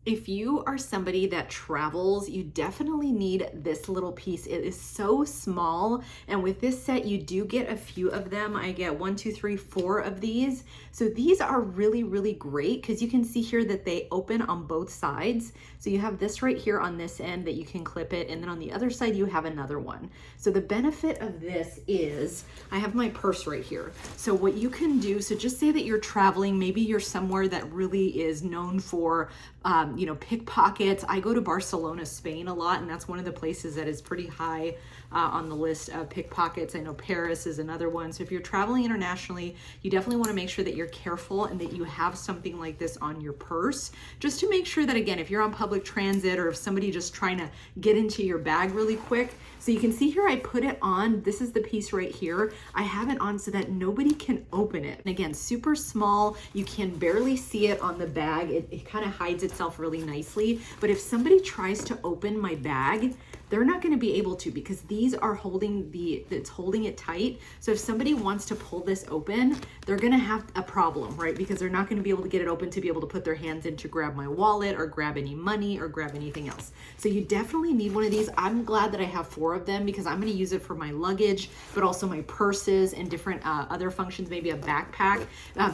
If you are somebody that travels, you definitely need this little piece. It is so small, and with this set, you do get a few of them. I get 1, 2, 3, 4 of these. So these are really, really great because you can see here that they open on both sides. So you have this right here on this end that you can clip it, and then on the other side, you have another one. So the benefit of this is, I have my purse right here. So what you can do, so just say that you're traveling, maybe you're somewhere that really is known for you know, pickpockets. I go to Barcelona, Spain a lot, and that's one of the places that is pretty high on the list of pickpockets. I know Paris is another one. So if you're traveling internationally, you definitely want to make sure that you're careful and that you have something like this on your purse, just to make sure that, again, if you're on public transit or if somebody just trying to get into your bag really quick. So you can see here, I put it on, this is the piece right here. I have it on so that nobody can open it. And again, super small, you can barely see it on the bag. It kind of hides itself really nicely. But if somebody tries to open my bag, they're not going to be able to, because these are holding it's holding it tight. So if somebody wants to pull this open, they're going to have a problem, right? Because they're not going to be able to get it open to be able to put their hands in to grab my wallet or grab any money or grab anything else. So you definitely need one of these. I'm glad that I have 4 of them because I'm going to use it for my luggage, but also my purses and different other functions, maybe a backpack,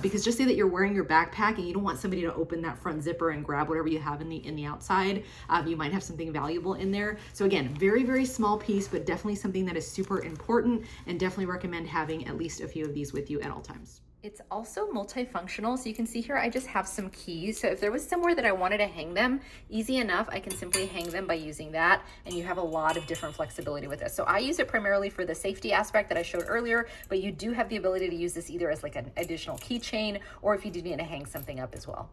because just say that you're wearing your backpack and you don't want somebody to open that front zipper and grab whatever you have in the outside. You might have something valuable in there. So again, very, very small piece, but definitely something that is super important, and definitely recommend having at least a few of these with you at all times. It's also multifunctional, so you can see here I just have some keys. So if there was somewhere that I wanted to hang them, easy enough, I can simply hang them by using that, and you have a lot of different flexibility with this. So I use it primarily for the safety aspect that I showed earlier, but you do have the ability to use this either as like an additional keychain, or if you did need to hang something up as well.